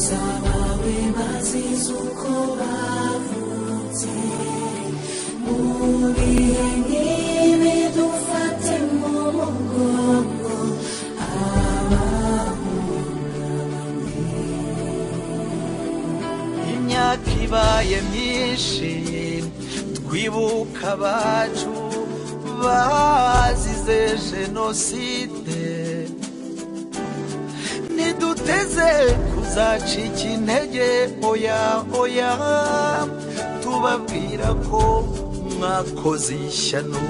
zabawe bazize uko bavutse mu bihe nk'ibi dufate mu mugongo abahungabanye. Imyaka ibaye myinshi twibuka abacu bazize jenoside, ntiduteze kuzacika intege, oya oya, tubabwira ko mwakoze ishyano.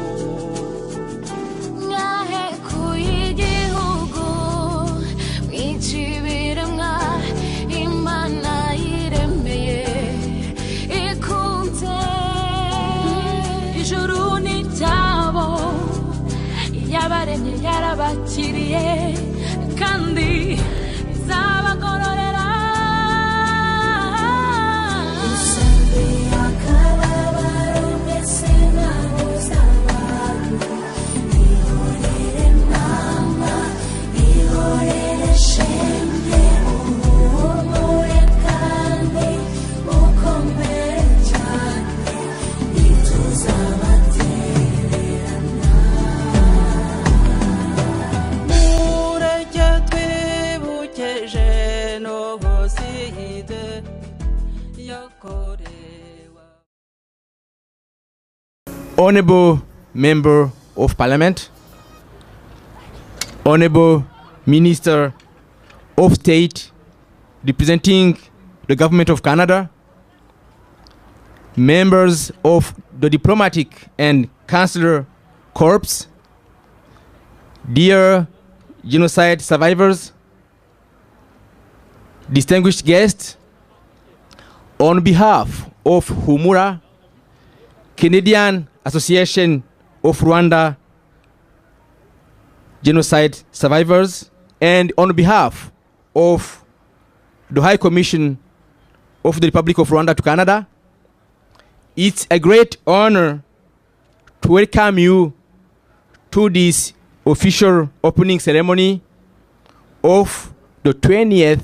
Mwahekuye igihugu mwica ibiremwa Imana yiremeye ikunze, ijuru n'iryabo yabaremye yarabakiriye kandi izabagororera. Usambe akababaro mbese nabuze abantu, ihorere mama, ihorere shenge, uhumure kandi ukomere cyane, ntituzabatererana. Mureke twibuke jenoside yakorewe. Honorable Member of Parliament, Honorable Minister of State representing the Government of Canada, members of the Diplomatic and Consular Corps, dear genocide survivors, distinguished guests, on behalf of Humura, Canadian Association of Rwanda Genocide Survivors, and on behalf of the High Commission of the Republic of Rwanda to Canada, it's a great honor to welcome you to this official opening ceremony of the 20th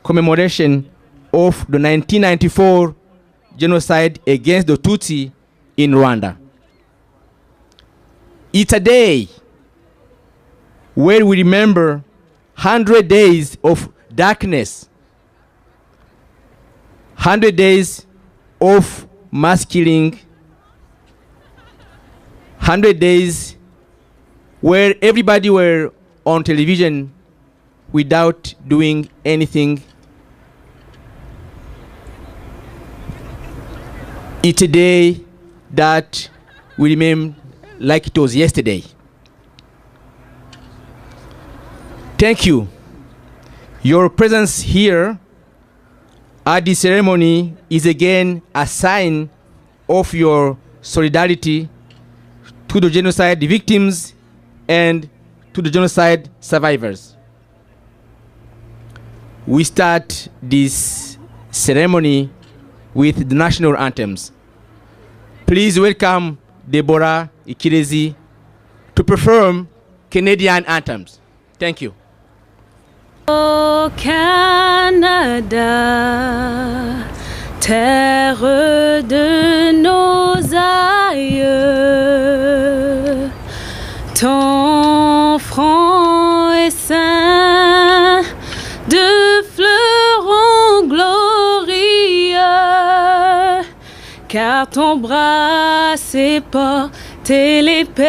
commemoration of the 1994 genocide against the Tutsi in Rwanda. It's a day where we remember 100 days of darkness, 100 days of mass killing, 100 days where everybody were on television without doing anything. It's a day that we remember like it was yesterday. Thank you. Your presence here at the ceremony is again a sign of your solidarity to the genocide victims and to the genocide survivors. We start this ceremony with the national anthems. Please welcome Deborah Ikirezi to perform Canadian anthems. Thank you. Ô Canada, terre de nos aïeux, ton front est ceint de fleurons glorieux, car ton bras s'est porté l'épée,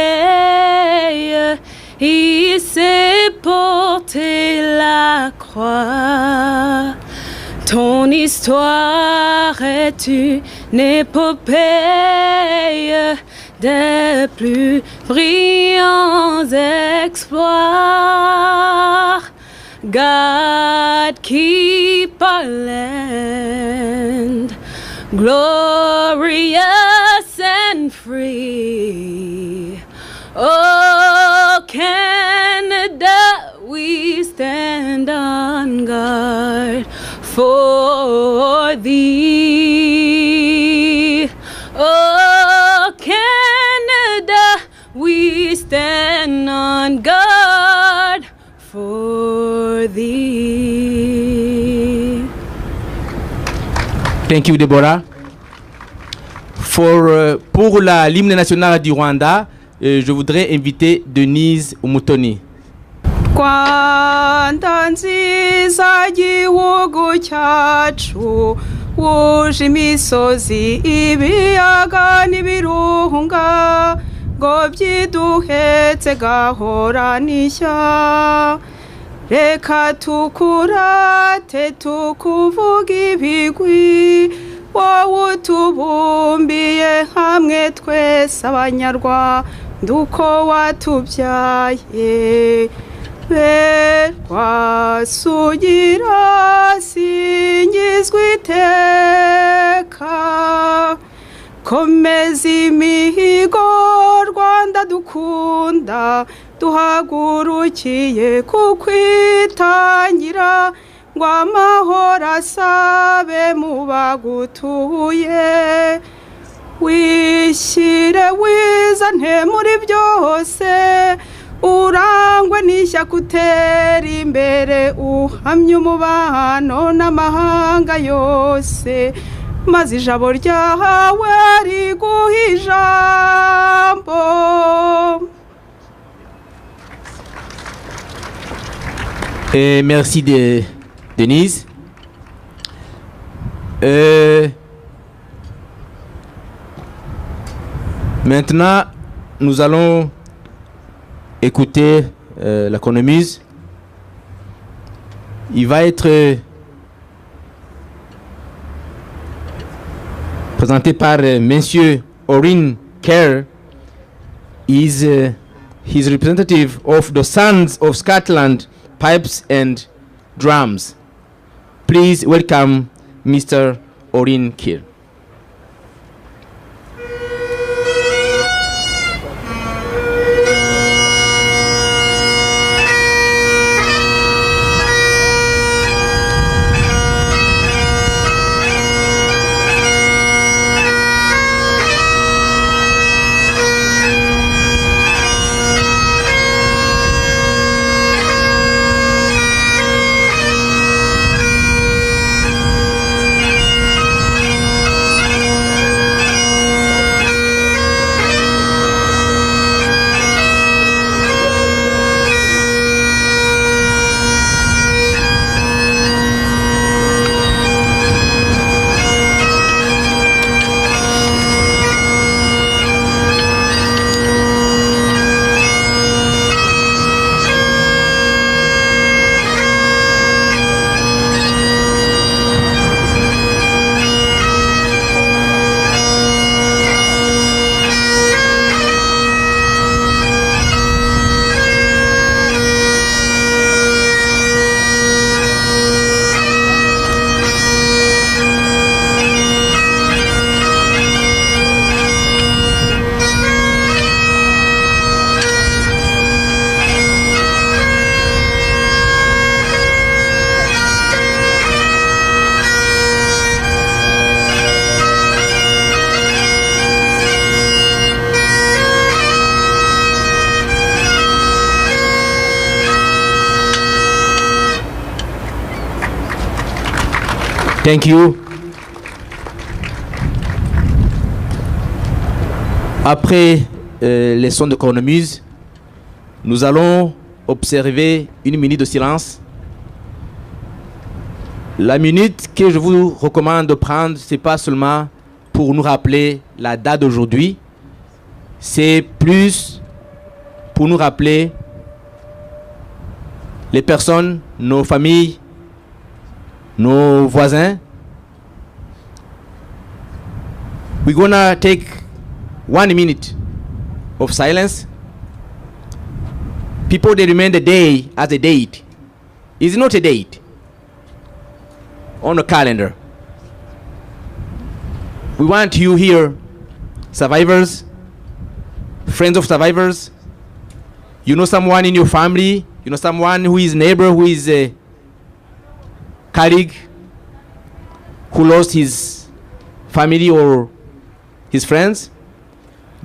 il s'est porté la croix. Ton histoire est une épopée des plus brillants exploits. God keep our land glorious and free. Oh, Canada, we stand on guard for thee. Oh, Canada, we stand on guard for thee. Thank you, Deborah. Pour l'hymne national du Rwanda, je voudrais inviter Denise Umutoni. Rwanda nziza gihugu cyacu wuje imisozi ibiyaga n'ibirunga ngo byiduhetse gahorana ishya reka tukurate tukuvuga ibigwi wowe utubumbiye hamwe twese abanyarwanda uko watubyaye Sugira singizwa iteka komeza imihigo Rwanda dukunda duhagurukiye kukwitangira ngo amahoro asabe mu bagutuye wishyire wizane muri byose urangwe n'ishyaka utera imbere uhamye umubano n'amahanga yose maze ijabo ryahawe riguha ijambo. Merci Denise. Maintenant, nous allons écouter la cornemuse. Il va être présenté par Monsieur Orin Kerr. He's representative of the Sons of Scotland Pipes and Drums. Please welcome Mr. Orin Kerr. Thank you. Après les sons de cornemuse, nous allons observer une minute de silence. La minute que je vous recommande de prendre, c'est pas seulement pour nous rappeler la date d'aujourd'hui, c'est plus pour nous rappeler les personnes, nos familles, nos voisins. We're gonna take 1 minute of silence. People, they remember the day as a date. It's not a date on the calendar. We want you here, survivors, friends of survivors. You know someone in your family, you know someone who is neighbor, who is a colleague, who lost his family or his friends.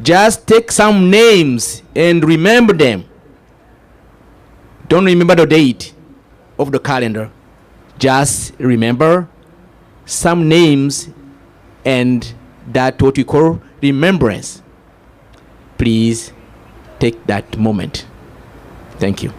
Just take some names and remember them. Don't remember the date of the calendar. Just remember some names and that what we call remembrance. Please take that moment. Thank you.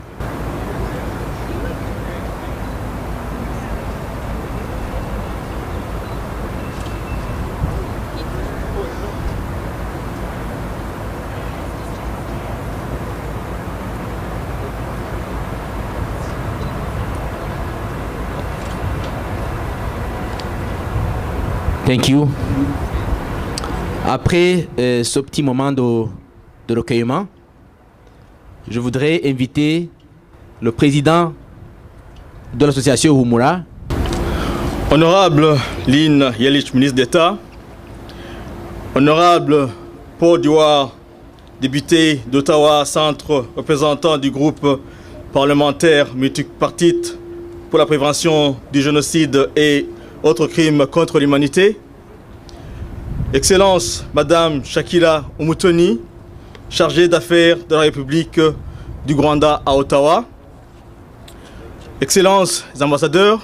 Thank you. Après ce petit moment de recueillement, je voudrais inviter le président de l'association Humura. Honorable Lynn Yelich, ministre d'État, Honorable Paul Duard, député d'Ottawa, centre représentant du groupe parlementaire multipartite pour la prévention du génocide et autres crimes contre l'humanité, Excellence Madame Shakila Umutoni, chargée d'affaires de la République du Rwanda à Ottawa, Excellences les ambassadeurs,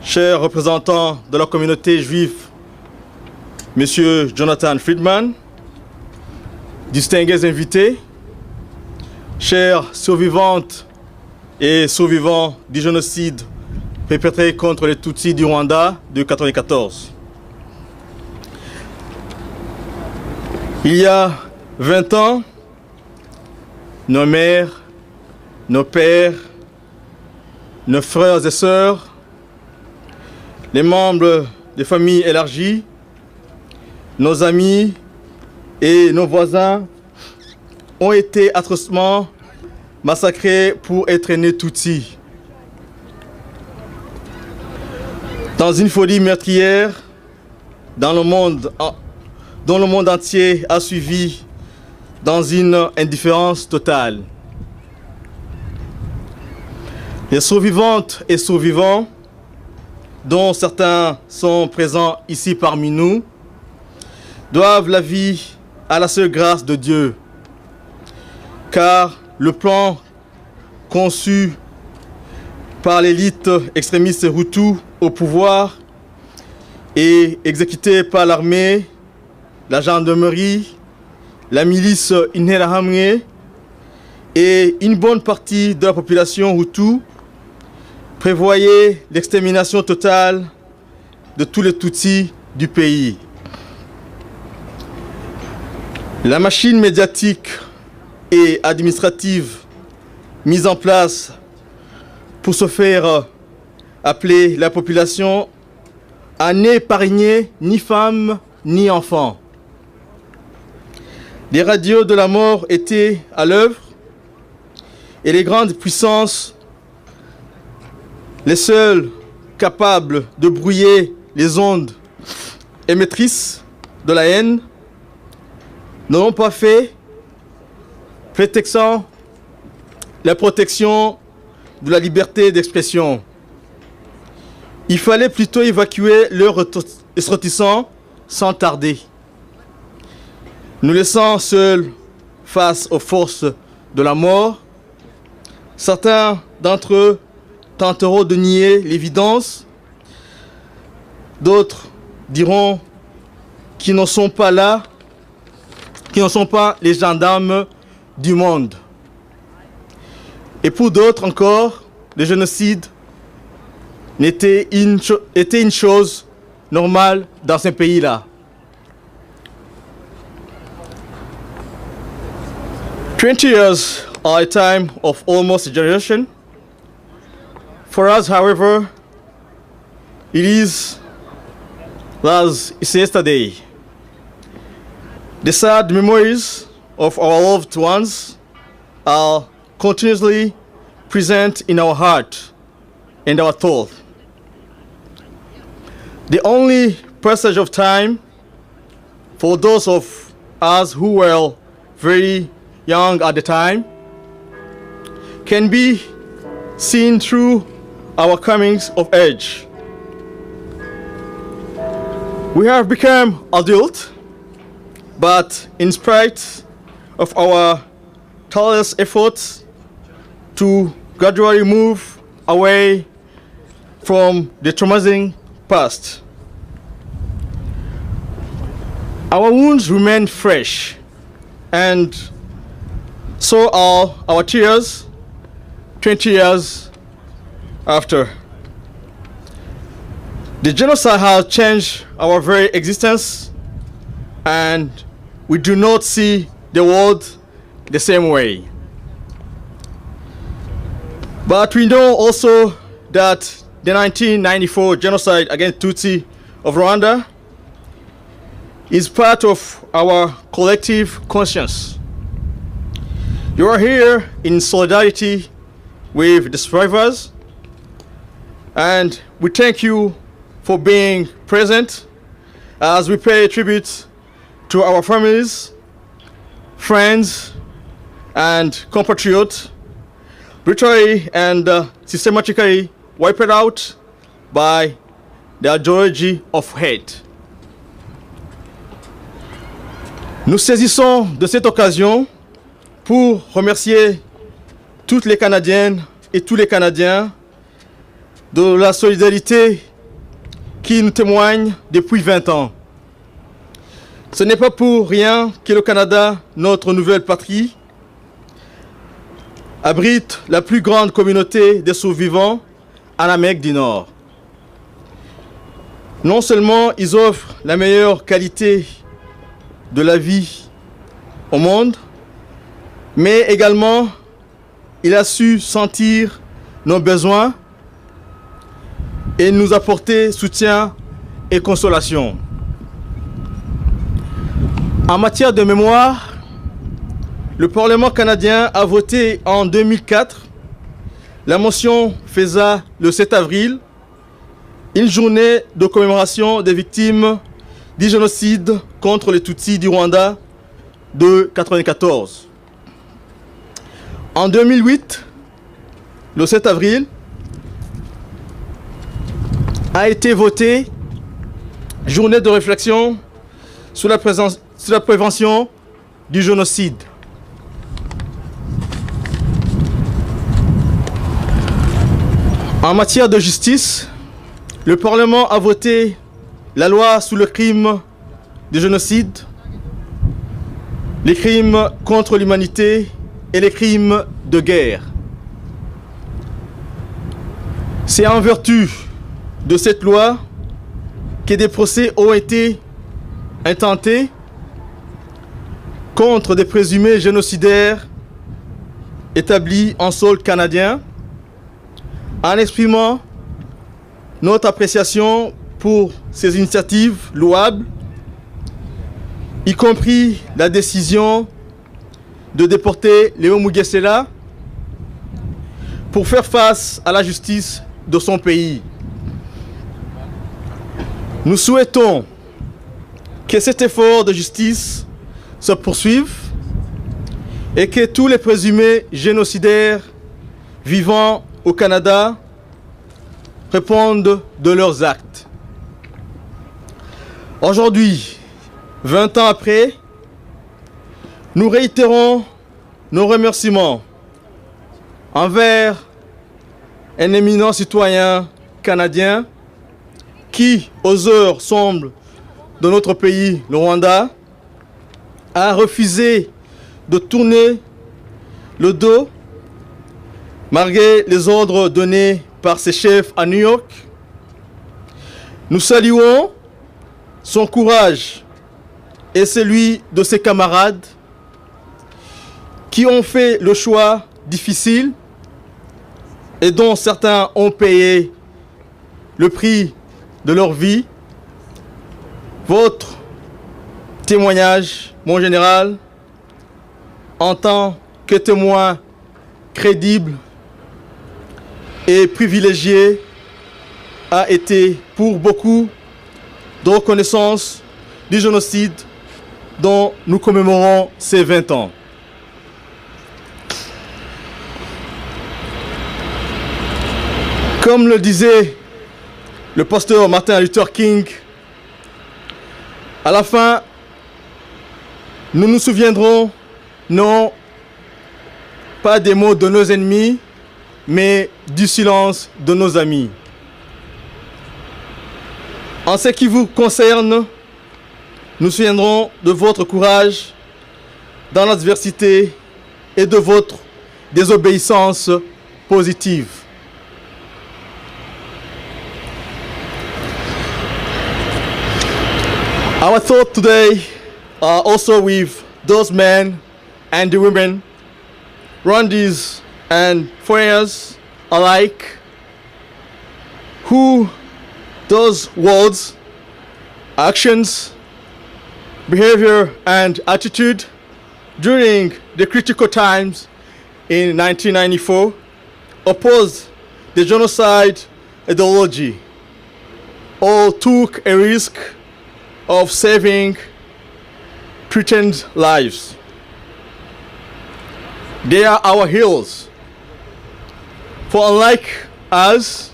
chers représentants de la communauté juive, Monsieur Jonathan Friedman, distingués invités, chères survivantes et survivants du génocide perpétré contre les Tutsi du Rwanda de 1994. Il y a 20 ans, nos mères, nos pères, nos frères et sœurs, les membres des familles élargies, nos amis et nos voisins ont été atrocement massacrés pour être nés Tutsi. Dans une folie meurtrière dont le monde entier a suivi dans une indifférence totale. Les survivantes et survivants, dont certains sont présents ici parmi nous, doivent la vie à la seule grâce de Dieu, car le plan conçu par l'élite extrémiste Hutu au pouvoir et exécuté par l'armée, la gendarmerie, la milice Interahamwe et une bonne partie de la population Hutu prévoyait l'extermination totale de tous les Tutsis du pays. La machine médiatique et administrative mise en place pour se faire appeler la population a n'épargné ni femmes ni enfants. Les radios de la mort étaient à l'œuvre et les grandes puissances, les seules capables de brouiller les ondes émettrices de la haine, n'ont pas fait, prétextant la protection de la liberté d'expression. Il fallait plutôt évacuer leurs ressortissants sans tarder, nous laissant seuls face aux forces de la mort. Certains d'entre eux tenteront de nier l'évidence, d'autres diront qu'ils ne sont pas là, qu'ils ne sont pas les gendarmes du monde. Et pour d'autres encore, le génocide était une chose normale dans ce pays-là. 20 years are a time of almost a generation. For us, however, it is as it's yesterday. The sad memories of our loved ones are continuously present in our heart and our thought. The only passage of time for those of us who were very young at the time can be seen through our comings of age. We have become adult, but in spite of our tireless efforts to gradually move away from the traumatizing past, Our wounds remain fresh, and so are our tears 20 years after. The genocide has changed our very existence, and we do not see the world the same way. But we know also that the 1994 genocide against Tutsi of Rwanda is part of our collective conscience. You are here in solidarity with the survivors, and we thank you for being present as we pay tribute to our families, friends, and compatriots brutally and systematically wiped out by the ideology of hate. Nous saisissons de cette occasion pour remercier toutes les Canadiennes et tous les Canadiens de la solidarité qui nous témoignent depuis 20 ans. Ce n'est pas pour rien que le Canada, notre nouvelle patrie, abrite la plus grande communauté de survivants en Amérique du Nord. Non seulement ils offrent la meilleure qualité de la vie au monde, mais également il a su sentir nos besoins et nous apporter soutien et consolation. En matière de mémoire, le Parlement canadien a voté en 2004 la motion faisant le 7 avril une journée de commémoration des victimes du génocide contre les Tutsi du Rwanda de 1994. En 2008, le 7 avril, a été voté journée de réflexion sur la prévention du génocide. En matière de justice, le Parlement a voté la loi sur le crime de génocide, les crimes contre l'humanité et les crimes de guerre. C'est en vertu de cette loi que des procès ont été intentés contre des présumés génocidaires établis en sol canadien, en exprimant notre appréciation pour ces initiatives louables, y compris la décision de déporter Léo Mugesera pour faire face à la justice de son pays. Nous souhaitons que cet effort de justice se poursuive et que tous les présumés génocidaires vivant au Canada répondent de leurs actes. Aujourd'hui, 20 ans après, nous réitérons nos remerciements envers un éminent citoyen canadien qui, aux heures sombres de notre pays, le Rwanda, a refusé de tourner le dos malgré les ordres donnés par ses chefs à New York. Nous saluons son courage et celui de ses camarades qui ont fait le choix difficile et dont certains ont payé le prix de leur vie. Votre témoignage, mon général, en tant que témoin crédible et privilégié, a été pour beaucoup de reconnaissance du génocide dont nous commémorons ces 20 ans. Comme le disait le pasteur Martin Luther King, à la fin, nous nous souviendrons non pas des mots de nos ennemis, mais du silence de nos amis. En ce qui vous concerne, nous souviendrons de votre courage dans l'adversité et de votre désobéissance positive. Our thoughts today are also with those men and the women, Rwandese and foreigners alike, who those words, actions, behavior and attitude during the critical times in 1994 opposed the genocide ideology or took a risk of saving pretend lives. They are our heroes. For unlike us,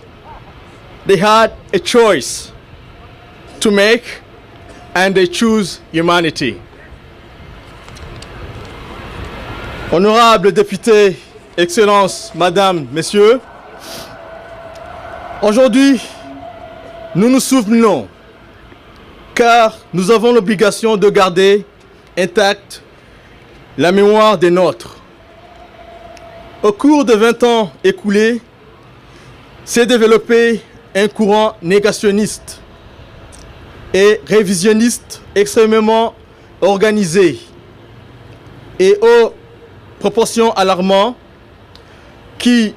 they had a choice to make and they choose humanity. Honorables députés, Excellences, Madame, Messieurs, aujourd'hui, nous nous souvenons car nous avons l'obligation de garder intacte la mémoire des nôtres. Au cours de 20 ans écoulés, s'est développé un courant négationniste et révisionniste extrêmement organisé et aux proportions alarmantes qui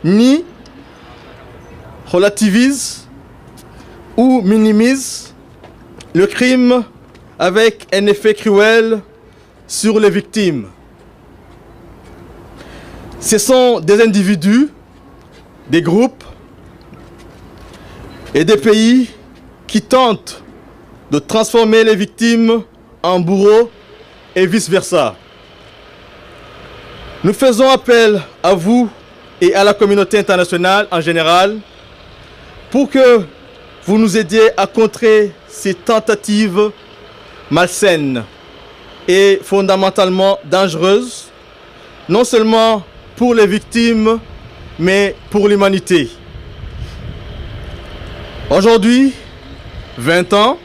nie, relativise ou minimise le crime avec un effet cruel sur les victimes. Ce sont des individus, des groupes et des pays qui tentent de transformer les victimes en bourreaux et vice-versa. Nous faisons appel à vous et à la communauté internationale en général pour que vous nous aidiez à contrer ces tentatives malsaines et fondamentalement dangereuses, non seulement pour les victimes, mais pour l'humanité. Aujourd'hui, 20 ans,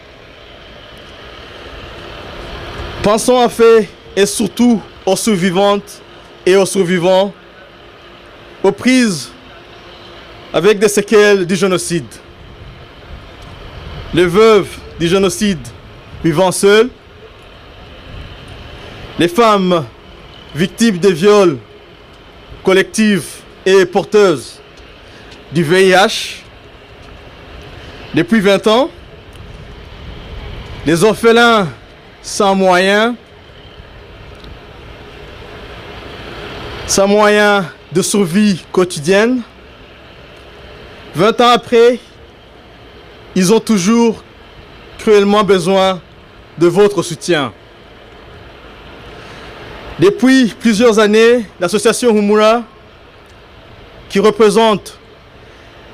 pensons en fait et surtout aux survivantes et aux survivants, aux prises avec des séquelles du génocide. Les veuves du génocide vivant seules, les femmes victimes de viols collectifs et porteuses du VIH. Depuis 20 ans, les orphelins sans moyens de survie quotidienne. 20 ans après, ils ont toujours cruellement besoin de votre soutien. Depuis plusieurs années, l'association Humura, qui représente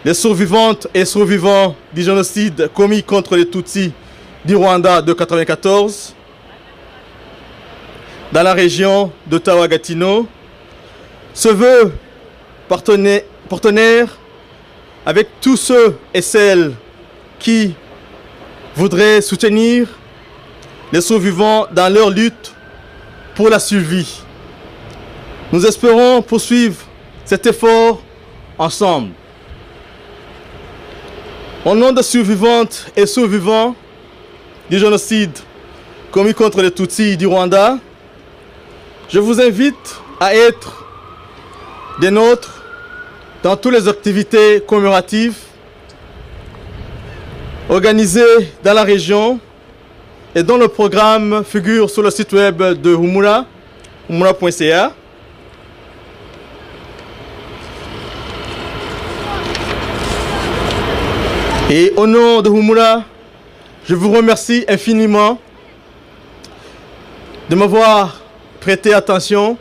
les survivantes et survivants du génocide commis contre les Tutsi du Rwanda de 1994, dans la région d'Ottawa Gatineau, se veut partenaire avec tous ceux et celles qui voudraient soutenir les survivants dans leur lutte pour la survie. Nous espérons poursuivre cet effort ensemble. Au nom des survivantes et survivants du génocide commis contre les Tutsi du Rwanda, je vous invite à être des nôtres dans toutes les activités commémoratives organisées dans la région et dont le programme figure sur le site web de Humura, humura.ca. Et au nom de Humura, je vous remercie infiniment de m'avoir prêté attention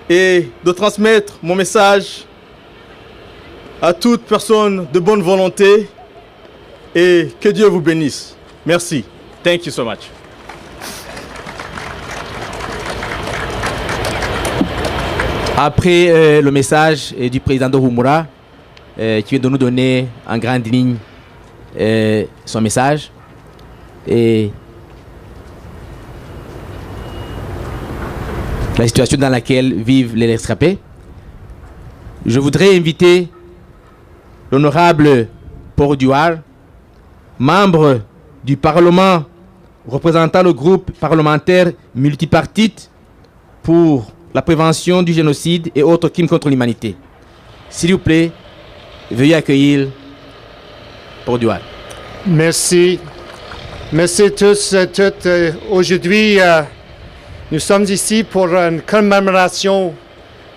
et de transmettre mon message à toute personne de bonne volonté et que Dieu vous bénisse. Merci. Thank you so much. Après le message du président de Humura, qui vient de nous donner en grande ligne son message, et la situation dans laquelle vivent les rescapés. Je voudrais inviter l'honorable Porduar, membre du Parlement représentant le groupe parlementaire multipartite pour la prévention du génocide et autres crimes contre l'humanité. S'il vous plaît, veuillez accueillir Porduar. Merci. Merci tous et toutes. Aujourd'hui, nous sommes ici pour une commémoration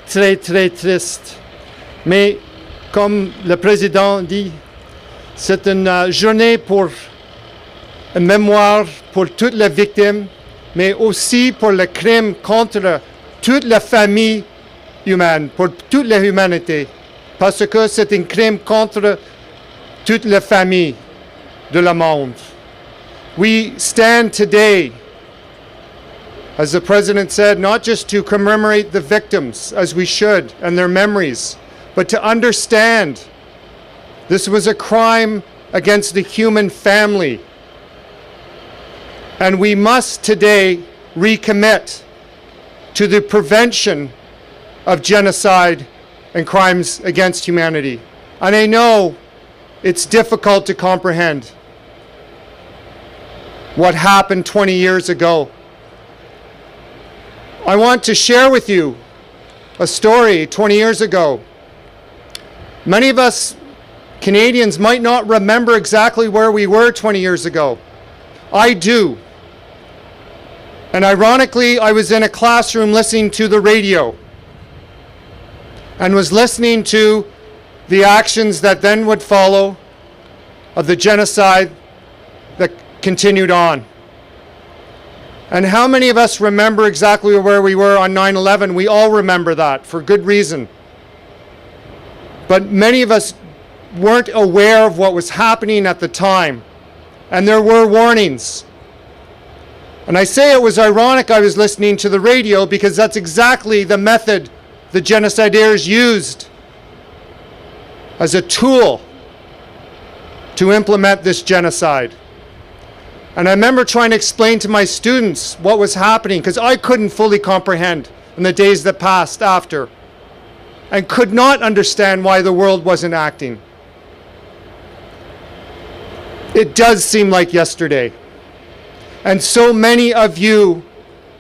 très, très triste. Mais comme le président dit, c'est une journée pour une mémoire pour toutes les victimes, mais aussi pour le crime contre toute la famille humaine, pour toute l'humanité. Parce que c'est un crime contre toute la famille de le monde. We stand today, as the President said, not just to commemorate the victims, as we should, and their memories, but to understand this was a crime against the human family. And we must today recommit to the prevention of genocide and crimes against humanity. And I know it's difficult to comprehend what happened 20 years ago. I want to share with you a story 20 years ago. Many of us Canadians might not remember exactly where we were 20 years ago. I do. And ironically, I was in a classroom listening to the radio and was listening to the actions that then would follow of the genocide that continued on. And how many of us remember exactly where we were on 9/11? We all remember that for good reason. But many of us weren't aware of what was happening at the time. And there were warnings. And I say it was ironic I was listening to the radio because that's exactly the method the genocidaires used as a tool to implement this genocide. And I remember trying to explain to my students what was happening because I couldn't fully comprehend in the days that passed after and could not understand why the world wasn't acting. It does seem like yesterday. And so many of you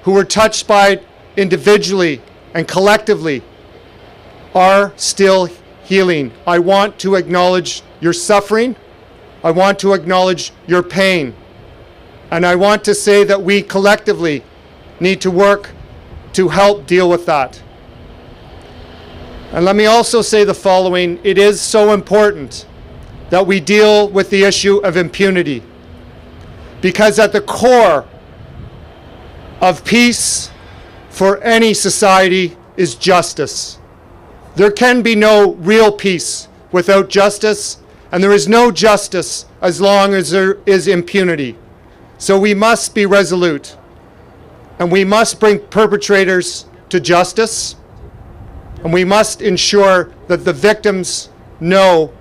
who were touched by it individually and collectively are still healing. I want to acknowledge your suffering. I want to acknowledge your pain. And I want to say that we collectively need to work to help deal with that. And let me also say the following. It is so important that we deal with the issue of impunity. Because at the core of peace for any society is justice. There can be no real peace without justice, and there is no justice as long as there is impunity. So we must be resolute, and we must bring perpetrators to justice, and we must ensure that the victims know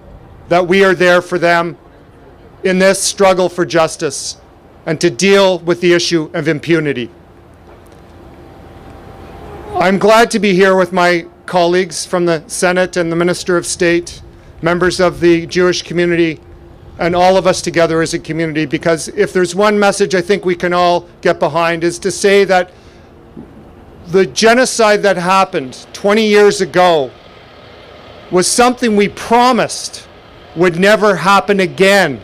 that we are there for them in this struggle for justice and to deal with the issue of impunity. I'm glad to be here with my colleagues from the Senate and the Minister of State, members of the Jewish community, and all of us together as a community, because if there's one message I think we can all get behind is to say that the genocide that happened 20 years ago was something we promised would never happen again.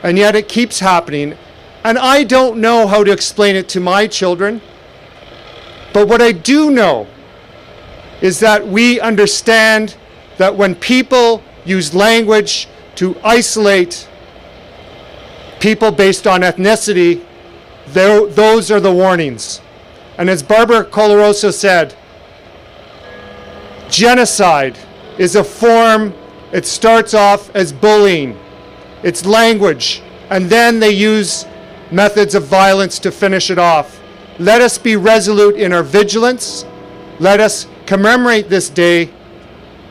And yet it keeps happening. And I don't know how to explain it to my children. But what I do know is that we understand that when people use language to isolate people based on ethnicity, those are the warnings. And as Barbara Coloroso said, genocide is a form, it starts off as bullying. It's language, and then they use methods of violence to finish it off. Let us be resolute in our vigilance. Let us commemorate this day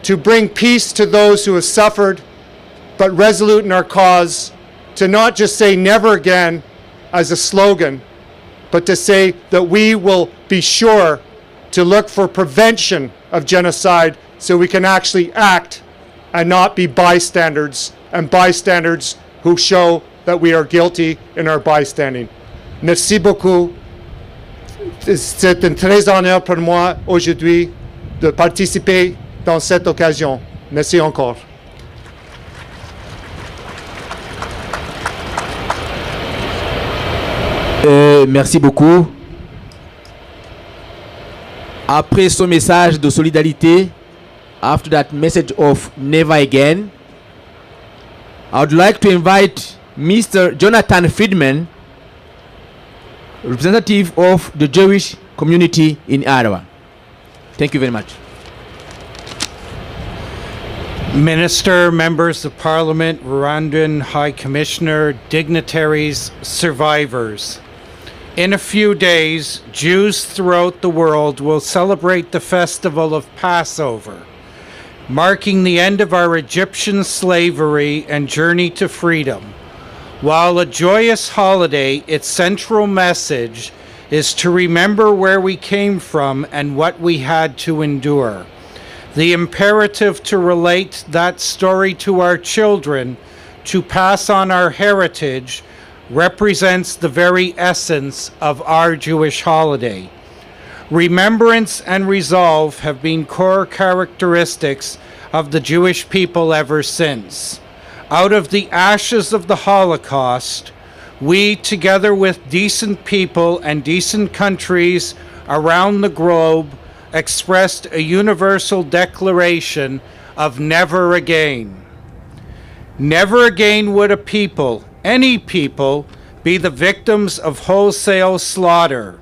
to bring peace to those who have suffered, but resolute in our cause to not just say never again as a slogan, but to say that we will be sure to look for prevention of genocide so we can actually act and not be bystanders, and bystanders who show that we are guilty in our bystanding. Merci beaucoup. C'est un très honneur pour moi aujourd'hui de participer dans cette occasion. Merci encore. Merci beaucoup. Après son message de solidarité, after that message of never again, I would like to invite Mr. Jonathan Friedman, representative of the Jewish community in Ottawa. Thank you very much. Minister, members of Parliament, Rwandan High Commissioner, dignitaries, survivors. In a few days, Jews throughout the world will celebrate the festival of Passover, marking the end of our Egyptian slavery and journey to freedom. While a joyous holiday, its central message is to remember where we came from and what we had to endure. The imperative to relate that story to our children, to pass on our heritage, represents the very essence of our Jewish holiday. Remembrance and resolve have been core characteristics of the Jewish people ever since. Out of the ashes of the Holocaust, we, together with decent people and decent countries around the globe, expressed a universal declaration of never again. Never again would a people, any people, be the victims of wholesale slaughter.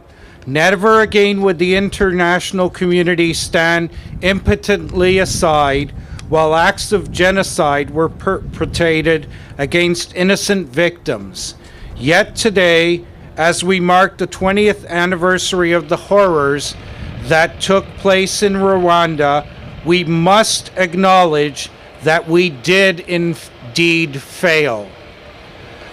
Never again would the international community stand impotently aside while acts of genocide were perpetrated against innocent victims. Yet today, as we mark the 20th anniversary of the horrors that took place in Rwanda, we must acknowledge that we did indeed fail.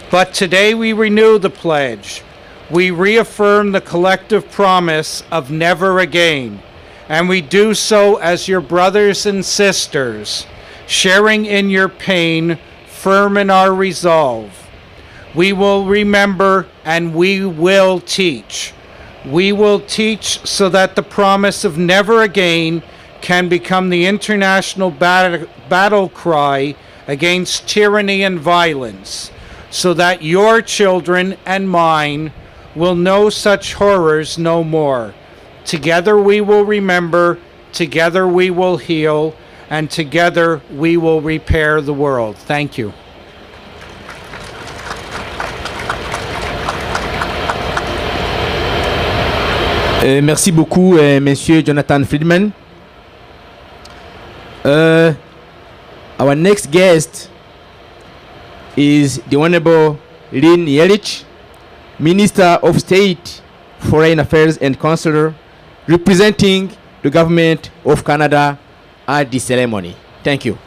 But today we renew the pledge. We reaffirm the collective promise of never again, and we do so as your brothers and sisters, sharing in your pain, firm in our resolve. We will remember and we will teach. We will teach so that the promise of never again can become the international battle cry against tyranny and violence, so that your children and mine will know such horrors no more. Together we will remember, together we will heal, and together we will repair the world. Thank you. Merci beaucoup, Monsieur Jonathan Friedman. Our next guest is the Honorable Lynn Yelich, Minister of State, Foreign Affairs and Consular, representing the Government of Canada at the ceremony. Thank you.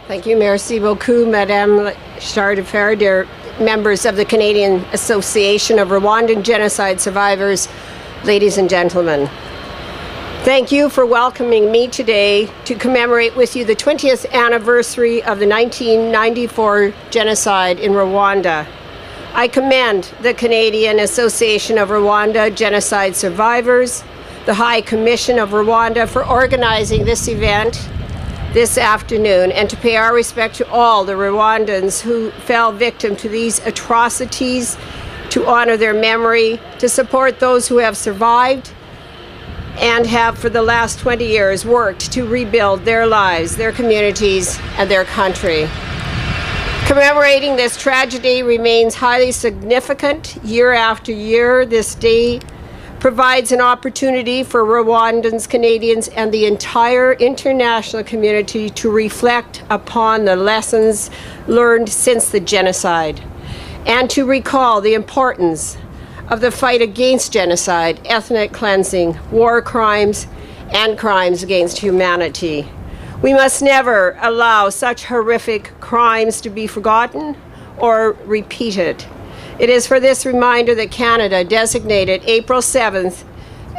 Thank you. Merci beaucoup, Madame Charles de Fer, dear members of the Canadian Association of Rwandan Genocide Survivors, ladies and gentlemen. Thank you for welcoming me today to commemorate with you the 20th anniversary of the 1994 genocide in Rwanda. I commend the Canadian Association of Rwanda Genocide Survivors, the High Commission of Rwanda for organizing this event this afternoon, and to pay our respect to all the Rwandans who fell victim to these atrocities, to honor their memory, to support those who have survived and have for the last 20 years worked to rebuild their lives, their communities, and their country. Commemorating this tragedy remains highly significant year after year. This day provides an opportunity for Rwandans, Canadians, and the entire international community to reflect upon the lessons learned since the genocide, and to recall the importance of the fight against genocide, ethnic cleansing, war crimes, and crimes against humanity. We must never allow such horrific crimes to be forgotten or repeated. It is for this reminder that Canada designated April 7th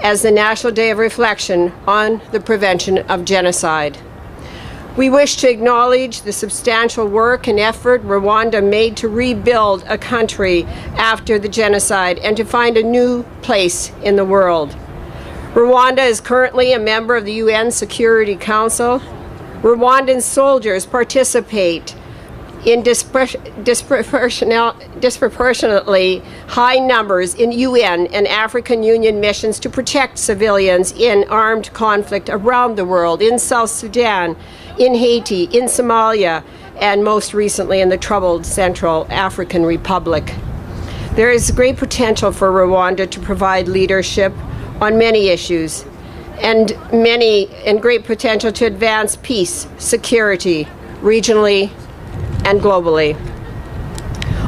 as the National Day of Reflection on the Prevention of Genocide. We wish to acknowledge the substantial work and effort Rwanda made to rebuild a country after the genocide and to find a new place in the world. Rwanda is currently a member of the UN Security Council. Rwandan soldiers participate in disproportionately high numbers in UN and African Union missions to protect civilians in armed conflict around the world, in South Sudan, in Haiti, in Somalia, and most recently in the troubled Central African Republic. There is great potential for Rwanda to provide leadership on many issues and great potential to advance peace, security, regionally and globally.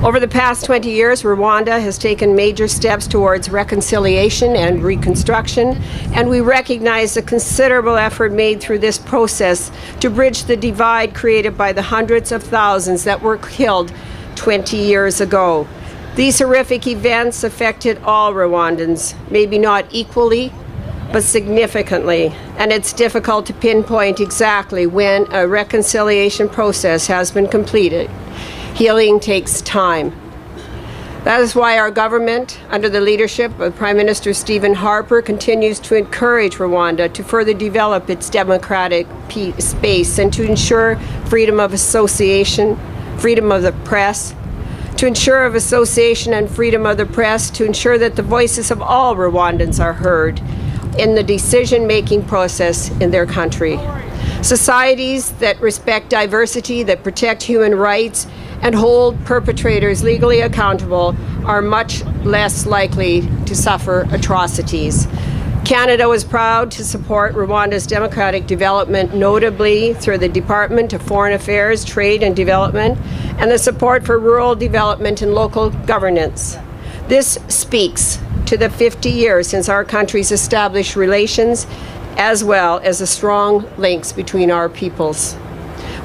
Over the past 20 years, Rwanda has taken major steps towards reconciliation and reconstruction, and we recognize the considerable effort made through this process to bridge the divide created by the hundreds of thousands that were killed 20 years ago. These horrific events affected all Rwandans, maybe not equally, but significantly, and it's difficult to pinpoint exactly when a reconciliation process has been completed. Healing takes time. That is why our government, under the leadership of Prime Minister Stephen Harper, continues to encourage Rwanda to further develop its democratic space and to ensure freedom of association, freedom of the press, to ensure of association and freedom of the press, to ensure that the voices of all Rwandans are heard in the decision-making process in their country. Societies that respect diversity, that protect human rights, and hold perpetrators legally accountable are much less likely to suffer atrocities. Canada was proud to support Rwanda's democratic development, notably through the Department of Foreign Affairs, Trade and Development, and the support for rural development and local governance. This speaks to the 50 years since our countries established relations, as well as the strong links between our peoples.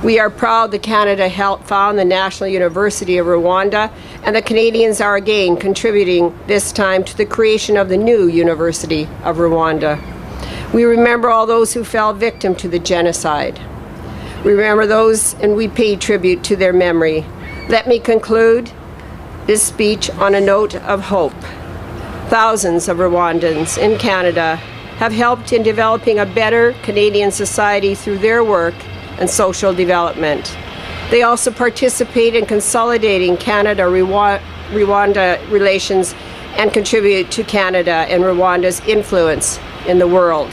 We are proud that Canada helped found the National University of Rwanda, and the Canadians are again contributing this time to the creation of the new University of Rwanda. We remember all those who fell victim to the genocide. We remember those and we pay tribute to their memory. Let me conclude this speech on a note of hope. Thousands of Rwandans in Canada have helped in developing a better Canadian society through their work and social development. They also participate in consolidating Canada-Rwanda relations and contribute to Canada and Rwanda's influence in the world.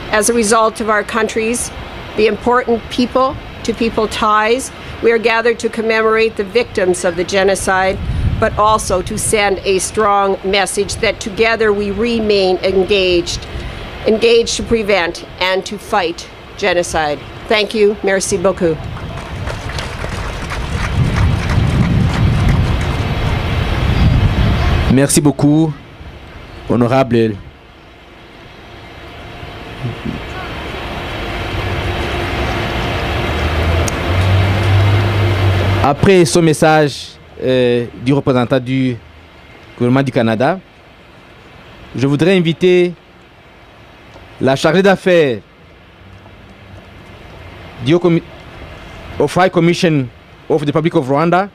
As a result of our countries, the important people-to-people ties, we are gathered to commemorate the victims of the genocide, but also to send a strong message that together we remain engaged to prevent and to fight genocide. Thank you. Merci beaucoup. Merci beaucoup, honorable. Après ce message du représentant du gouvernement du Canada, je voudrais inviter la chargée d'affaires of High Commission of the Republic of Rwanda,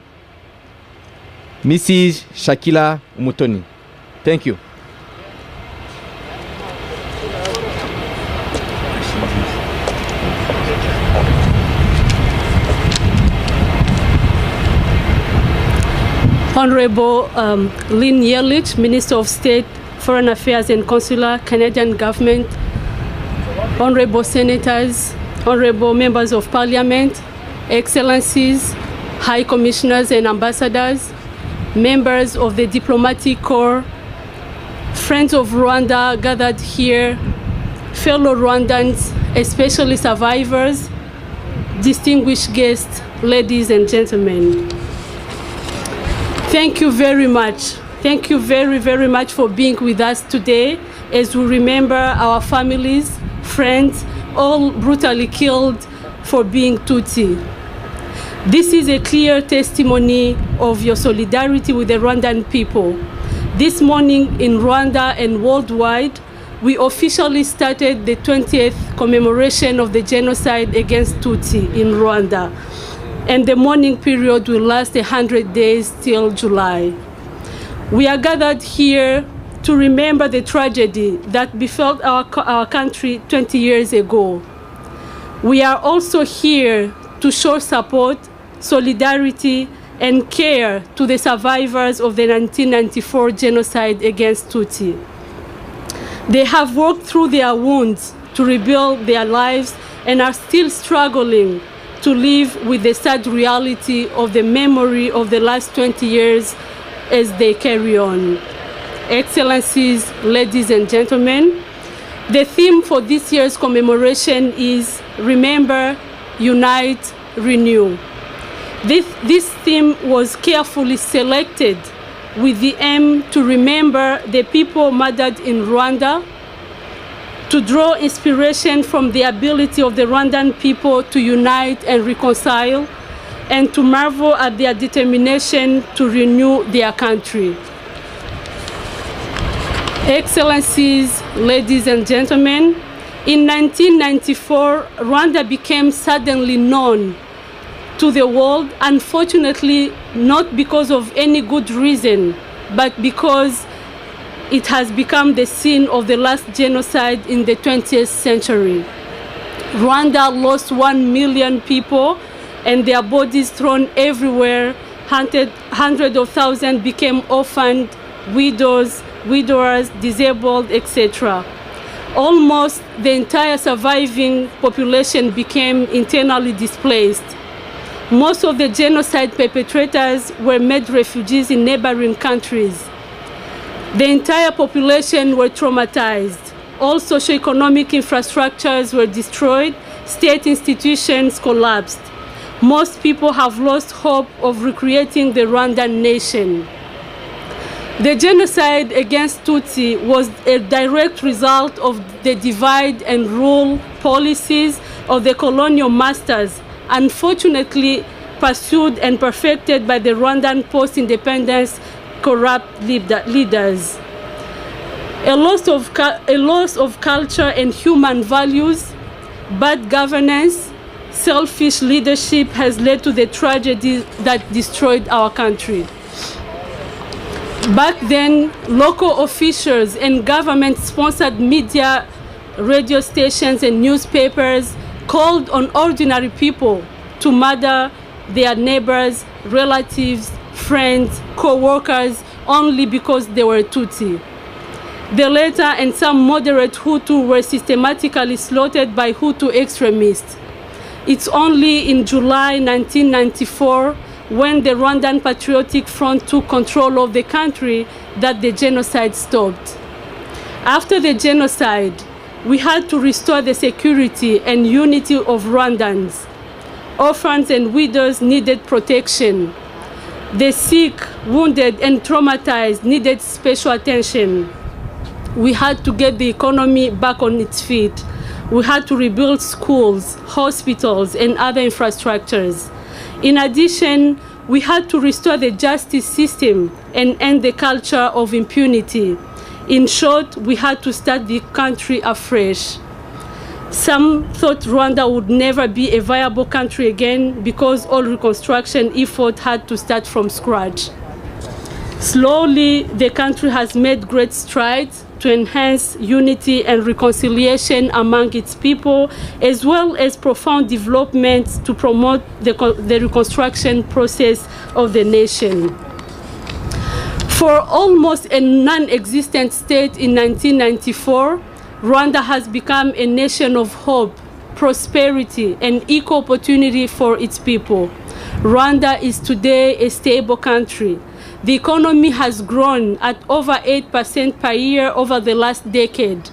Mrs. Shakila Umutoni. Thank you. Honorable Lynn Yerlich, Minister of State, Foreign Affairs and Consular, Canadian Government, Honorable Senators, Honorable Members of Parliament, Excellencies, High Commissioners and Ambassadors, members of the Diplomatic Corps, friends of Rwanda gathered here, fellow Rwandans, especially survivors, distinguished guests, ladies and gentlemen. Thank you very much. Thank you very, very much for being with us today as we remember our families, friends, all brutally killed for being Tutsi. This is a clear testimony of your solidarity with the Rwandan people. This morning in Rwanda and worldwide, we officially started the 20th commemoration of the genocide against Tutsi in Rwanda. And the mourning period will last 100 days till July. We are gathered here to remember the tragedy that befell our country 20 years ago. We are also here to show support, solidarity, and care to the survivors of the 1994 genocide against Tutsi. They have worked through their wounds to rebuild their lives and are still struggling to live with the sad reality of the memory of the last 20 years as they carry on. Excellencies, ladies and gentlemen, the theme for this year's commemoration is Remember, Unite, Renew. This theme was carefully selected with the aim to remember the people murdered in Rwanda, to draw inspiration from the ability of the Rwandan people to unite and reconcile, and to marvel at their determination to renew their country. Excellencies, ladies and gentlemen, in 1994, Rwanda became suddenly known to the world, unfortunately, not because of any good reason, but because it has become the scene of the last genocide in the 20th century. Rwanda lost 1 million people and their bodies thrown everywhere. Hundreds of thousands became orphaned, widows, widowers, disabled, etc. Almost the entire surviving population became internally displaced. Most of the genocide perpetrators were made refugees in neighboring countries. The entire population were traumatized. All socioeconomic infrastructures were destroyed. State institutions collapsed. Most people have lost hope of recreating the Rwandan nation. The genocide against Tutsi was a direct result of the divide and rule policies of the colonial masters, unfortunately pursued and perfected by the Rwandan post-independence corrupt leaders. A loss of culture and human values, bad governance, selfish leadership has led to the tragedy that destroyed our country. Back then, local officials and government-sponsored media, radio stations, and newspapers called on ordinary people to murder their neighbors, relatives, friends, co-workers only because they were Tutsi. The latter and some moderate Hutu were systematically slaughtered by Hutu extremists. It's only in July 1994, when the Rwandan Patriotic Front took control of the country, that the genocide stopped. After the genocide, we had to restore the security and unity of Rwandans. Orphans and widows needed protection. The sick, wounded, and traumatized needed special attention. We had to get the economy back on its feet. We had to rebuild schools, hospitals, and other infrastructures. In addition, we had to restore the justice system and end the culture of impunity. In short, we had to start the country afresh. Some thought Rwanda would never be a viable country again because all reconstruction effort had to start from scratch. Slowly, the country has made great strides to enhance unity and reconciliation among its people, as well as profound developments to promote the reconstruction process of the nation. For almost a non-existent state in 1994, Rwanda has become a nation of hope, prosperity, and equal opportunity for its people. Rwanda is today a stable country. The economy has grown at over 8% per year over the last decade.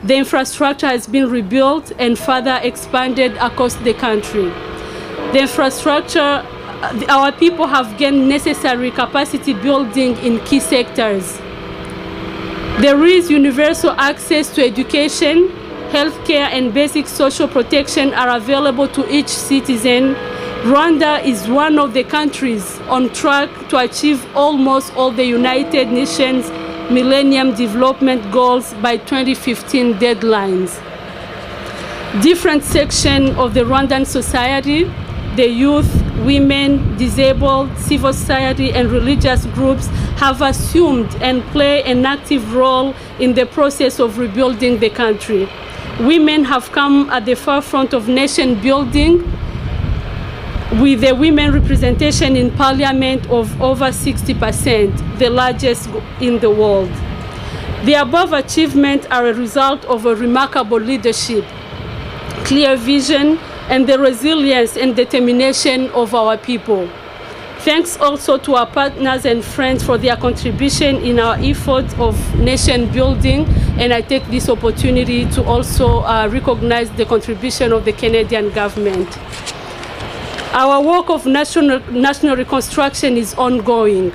The infrastructure has been rebuilt and further expanded across the country. The infrastructure, our people have gained necessary capacity building in key sectors. There is universal access to education, healthcare, and basic social protection are available to each citizen. Rwanda is one of the countries on track to achieve almost all the United Nations Millennium Development Goals by 2015 deadlines. Different sections of the Rwandan society, the youth, women, disabled, civil society, and religious groups have assumed and play an active role in the process of rebuilding the country. Women have come at the forefront of nation building with the women representation in parliament of over 60%, the largest in the world. The above achievements are a result of a remarkable leadership, clear vision, and the resilience and determination of our people. Thanks also to our partners and friends for their contribution in our efforts of nation building, and I take this opportunity to also recognize the contribution of the Canadian government. Our work of national reconstruction is ongoing.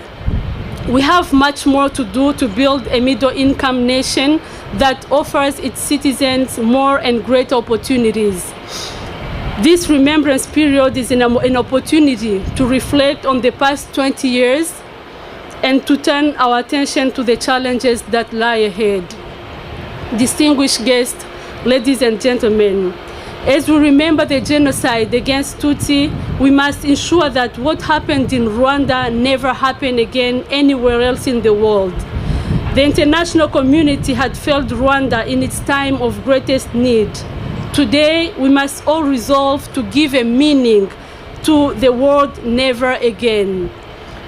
We have much more to do to build a middle-income nation that offers its citizens more and greater opportunities. This remembrance period is an opportunity to reflect on the past 20 years and to turn our attention to the challenges that lie ahead. Distinguished guests, ladies and gentlemen, as we remember the genocide against Tutsi, we must ensure that what happened in Rwanda never happened again anywhere else in the world. The international community had failed Rwanda in its time of greatest need. Today, we must all resolve to give a meaning to the word never again.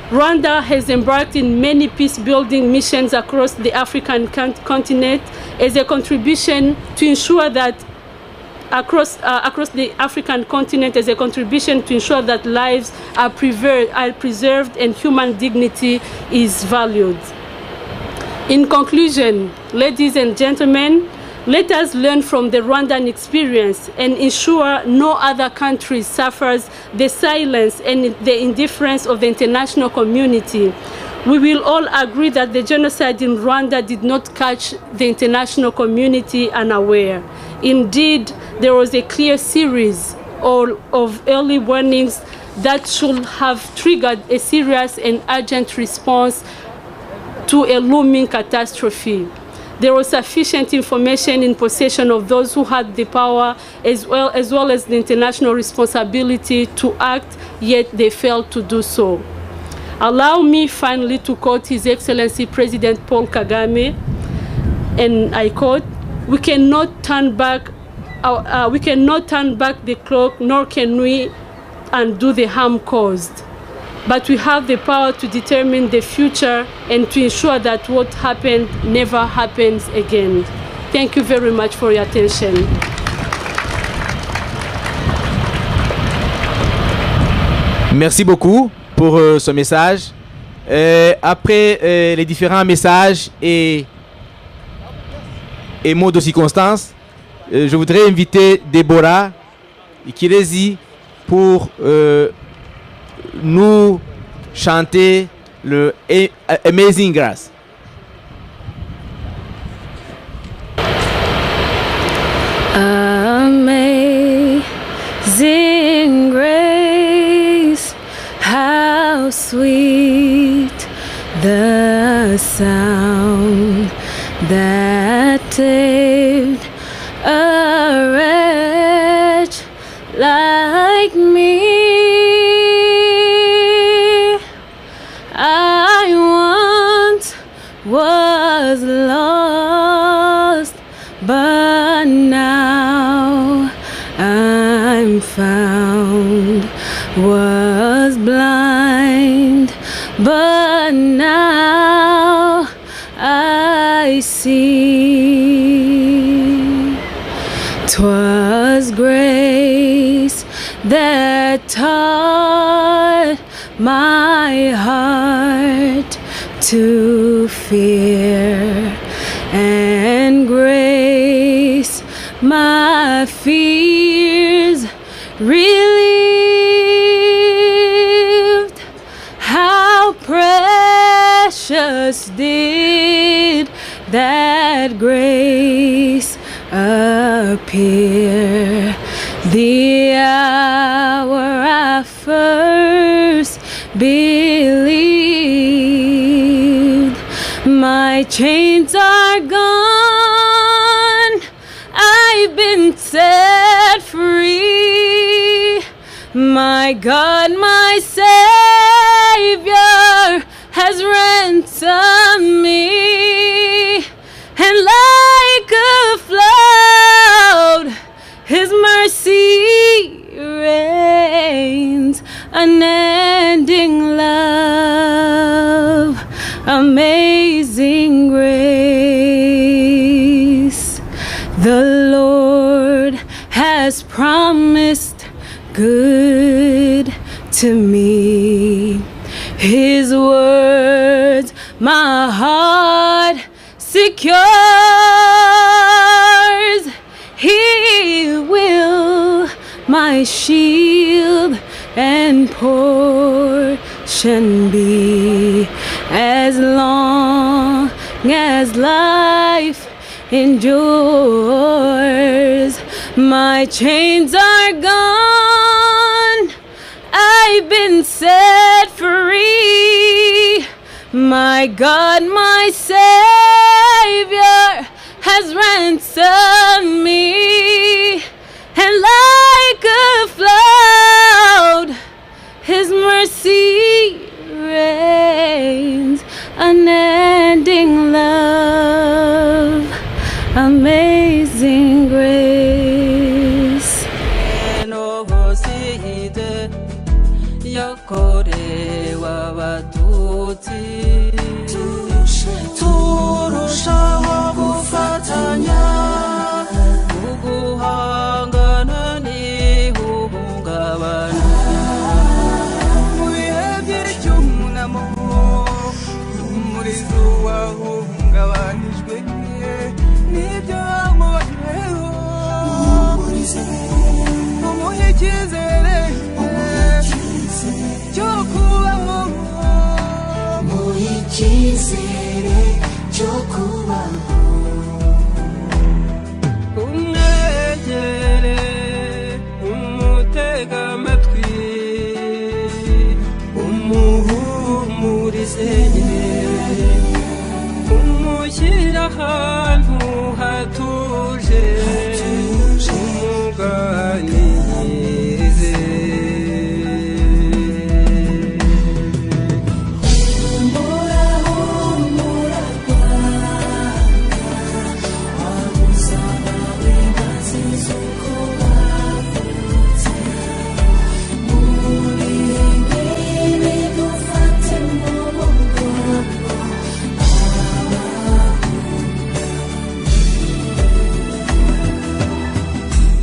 Rwanda has embarked in many peace-building missions across the African continent as a contribution to ensure that across the African continent as a contribution to ensure that lives are preserved and human dignity is valued. In conclusion, ladies and gentlemen, let us learn from the Rwandan experience and ensure no other country suffers the silence and the indifference of the international community. We will all agree that the genocide in Rwanda did not catch the international community unaware. Indeed, there was a clear series of early warnings that should have triggered a serious and urgent response to a looming catastrophe. There was sufficient information in possession of those who had the power as well as the international responsibility to act, yet they failed to do so. Allow me finally to quote His Excellency President Paul Kagame, and I quote, "We cannot turn back the clock, nor can we undo the harm caused. But we have the power to determine the future and to ensure that what happened never happens again." Thank you very much for your attention. Merci beaucoup pour ce message. Après les différents messages et mots de circonstance, je voudrais inviter Déborah Ikirezi pour nous chanter le Amazing Grace. Amazing grace, how sweet the sound that saved a wretch like me. I once was lost, but now I'm found. Was blind, but now I see. 'Twas grace that taught my heart to fear, and grace my fears relieved. How precious did that grace appear, the hour I relieved. My chains are gone. I've been set free. My God, my Savior has ransomed me. And like a flood, His mercy reigns. Unending love, amazing grace. The Lord has promised good to me. His words my heart secures. He will my shield and portion be, as long as life endures. My chains are gone. I've been set free. My God, my Savior has ransomed me. And like a flood, His mercy reigns. Unending love, amazing grace. Genocide yakorewe Abatutsi, turushaho gufatanya mu guhangana n'ihungabana. Mu bihe by'icyunamo umurizo wahungabanijwe n'ibyamubayeho, umuhe icyizere cyo kubaho, umuhe icyizere cyo kubaho. Umwegere umutega amatwi, umuhumurize, umushyira ahantu hatuje, umuganirize. Humura, humura Rwanda, abuzana b'ingazizo uko bavutse. Muri ngibi dufate mu mugongo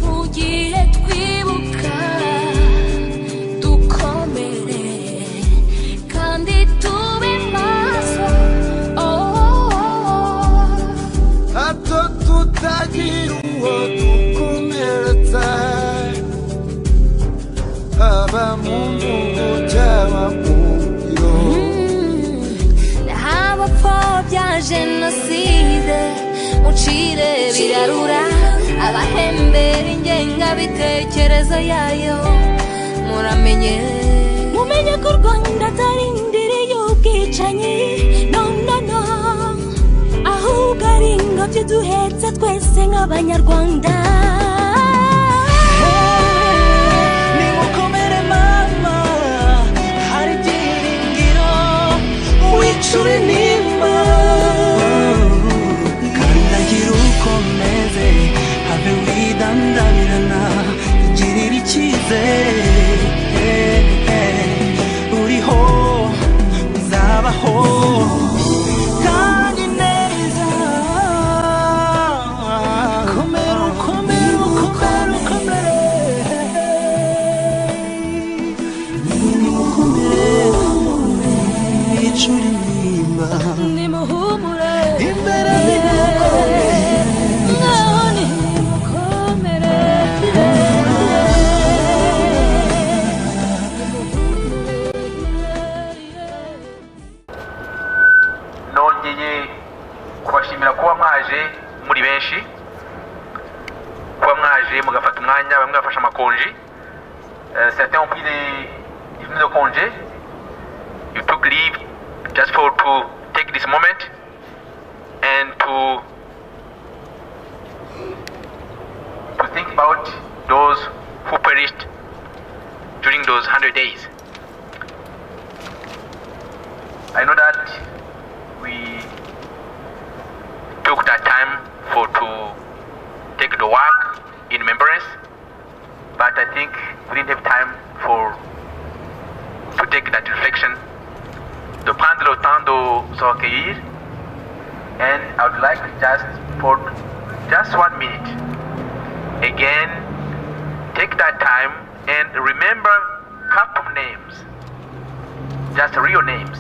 mu gihe twibuka, dukomere kandi tube maso, hato tutagira uwo dukomeretsa, haba mu ngo cyangwa mu biro. abapfobya jenoside mucire birarura, abahembera ingengabitekerezo yayo muramenye, mumenye ko u Rwanda atari indiri y'ubwicanyi, no no no, ahubwo ari ingobyi duhetse twese nk'abanyarwanda. Nimukomere mama, hari ibyiringiro, wicure nimba, kandagira ukomeze, have widandabirana, igirira icyizere, uriho uzabaho kandi neza. Komera, komera, komera, komera. Nimukomere, wicure nimba, Nimuhumure imbere ngaho nimukomere. nongeye kubashimira kuba mwaje muri benshi, kuba mwaje mugafata umwanya, bamwe bafashe amakonji, certains ont pris des journées de congé, believe just for to take this moment and to think about those who perished during those 100 days. I know that we took that time for to take the walk in remembrance, but I think we didn't have time to take that reflection, de prendre le temps de se recueillir, and I would like just for just 1 minute, again, take that time and remember a couple of names, just real names.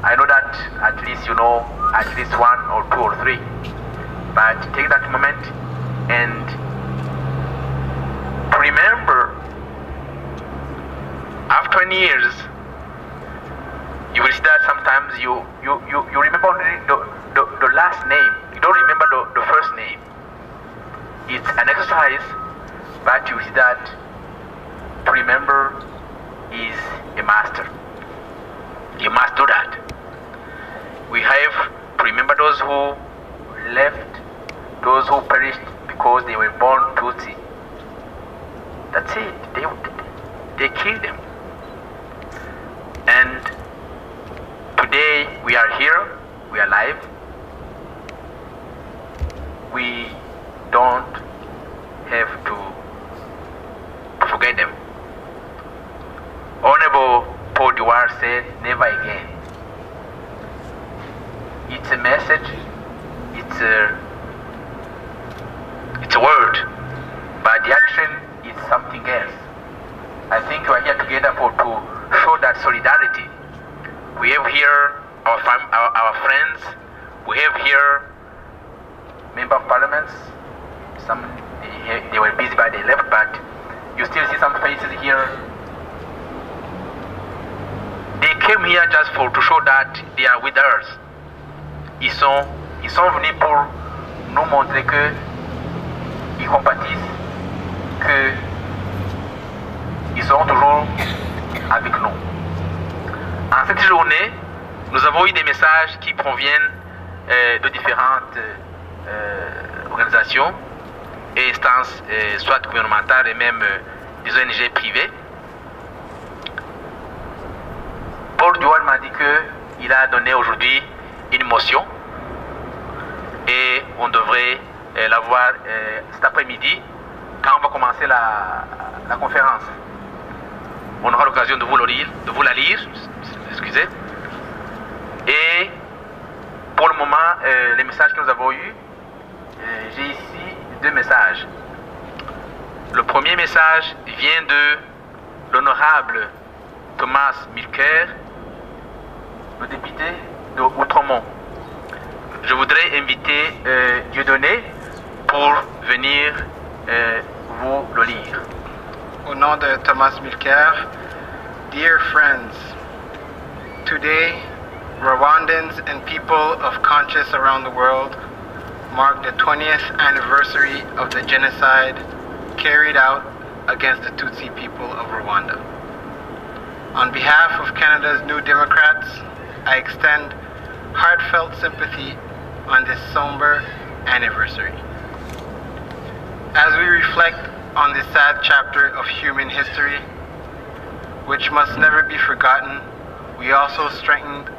I know that at least you know at least 1 or 2 or 3, but take that moment and remember. After 20 years, you will see that sometimes you remember only the last name. You don't remember the first name. It's an exercise, but you see that to remember is a master. You must do that. We have to remember those who left, those who perished because they were born Tutsi. That's it. They killed them. And today we are here, we are alive. We don't have to forget them. Honorable Paul Dewar said, never again. It's a message, it's a word, but the action is something else. I think we are here together to show that solidarity. We have here our friends, we have here member of parliaments. Some they were busy by they left, but you still see some faces here. They came here just to show that they are with us. Ils sont venus pour nous montrer que ils compatissent, que ils seront toujours avec nous. En cette journée, nous avons eu des messages qui proviennent de différentes organisations et instances, soit gouvernementales et même des ONG privées. Paul Dual m'a dit qu'il a donné aujourd'hui une motion et on devrait l'avoir cet après-midi quand on va commencer la conférence. On aura l'occasion de vous la lire, excusez. Et pour le moment, les messages que nous avons eus, j'ai ici 2 messages. Le premier message vient de l'honorable Thomas Milker, le député de Outremont. Je voudrais inviter Dieudonné pour venir vous le lire. Au nom de Thomas Milker, dear friends, today Rwandans and people of conscience around the world mark the 20th anniversary of the genocide carried out against the Tutsi people of Rwanda. On behalf of Canada's New Democrats, I extend heartfelt sympathy on this somber anniversary. As we reflect on this sad chapter of human history, which must never be forgotten, we also strengthened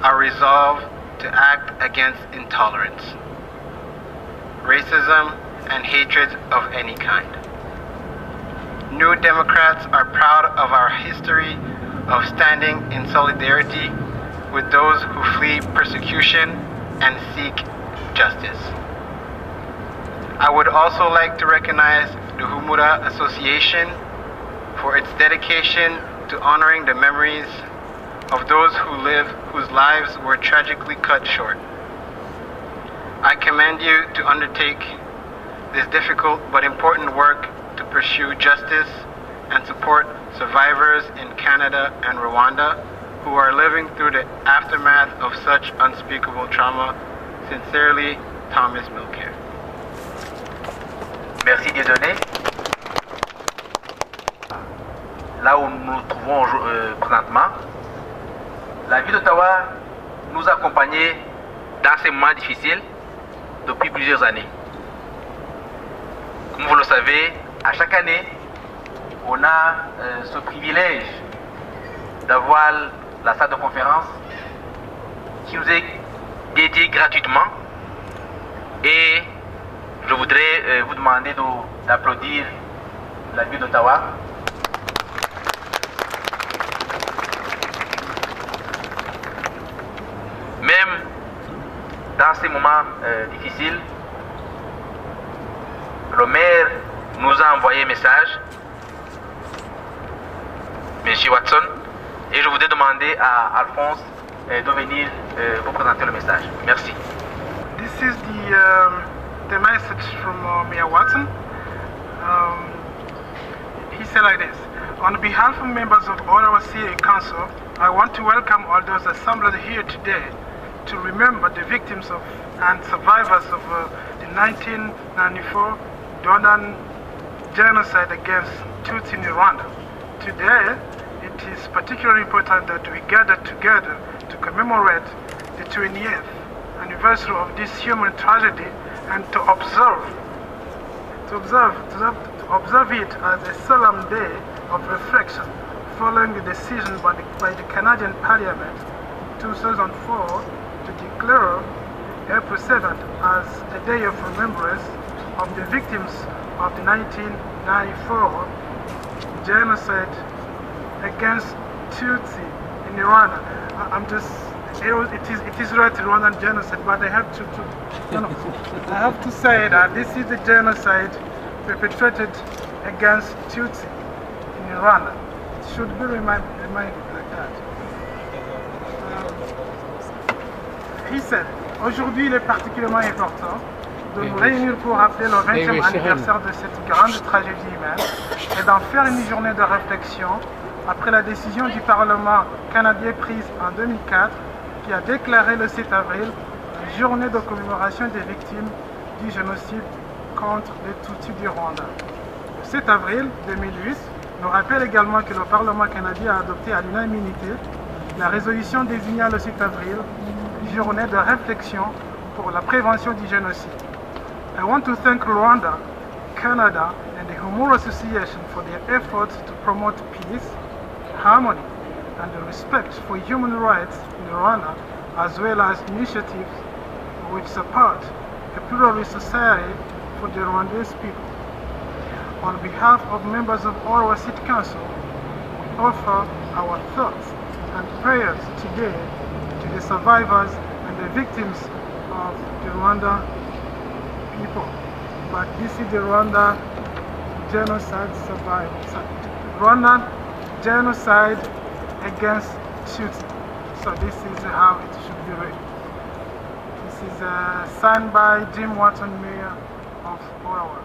our resolve to act against intolerance, racism, and hatred of any kind. New Democrats are proud of our history of standing in solidarity with those who flee persecution and seek justice. I would also like to recognize the Humura Association for its dedication to honoring the memories of those whose lives were tragically cut short. I commend you to undertake this difficult but important work to pursue justice and support survivors in Canada and Rwanda who are living through the aftermath of such unspeakable trauma. Sincerely, Thomas Milker. Merci Dieudonné. là où nous nous trouvons présentement, la ville d'Ottawa nous a accompagnés dans ces moments difficiles depuis plusieurs années. Comme vous le savez, à chaque année, on a ce privilège d'avoir la salle de conférence qui nous est dédiée gratuitement. Et je voudrais vous demander d'applaudir la ville d'Ottawa. Même dans ces moments difficiles, le maire nous a envoyé un message, M. Watson, et je voudrais demander à Alphonse de venir vous présenter le message. Merci. This is the message from Mayor Watson. He said like this: on behalf of members of Ottawa City Council, I want to welcome all those assembled here today to remember the victims of and survivors of the 1994 Rwandan genocide against Tutsi in Rwanda. Today, it is particularly important that we gather together to commemorate the 20th anniversary of this human tragedy and to observe it as a solemn day of reflection following the decision by the Canadian Parliament in 2004 to declare April 7th as a day of remembrance of the victims of the 1994 genocide against Tutsi in Rwanda. It is right, Rwandan genocide, but I have I have to say that this is the genocide perpetrated against Tutsi in Rwanda. It should be reminded like that. He said, aujourd'hui il est particulièrement important de nous réunir pour rappeler le 20e anniversaire de cette grande tragédie humaine et d'en faire une journée de réflexion après la décision du Parlement canadien prise en 2004 qui a déclaré le 7 avril journée de commémoration des victimes du génocide contre les Tutsis du Rwanda. Le 7 avril 2008 nous rappelle également que le Parlement canadien a adopté à l'unanimité la résolution désignant le 7 avril journée de réflexion pour la prévention du génocide. I want to thank Rwanda, Canada, and the Humor Association for their efforts to promote peace, harmony, and the respect for human rights in Rwanda, as well as initiatives which support a pluralist society for the Rwandese people. On behalf of members of Ottawa City Council, we offer our thoughts and prayers today to the survivors and the victims of the Rwanda people. But this is the Rwanda genocide survivors. Rwanda genocide against Tutsi. So this is how it should be read. This is signed by Jim Watson, Mayor of Ottawa.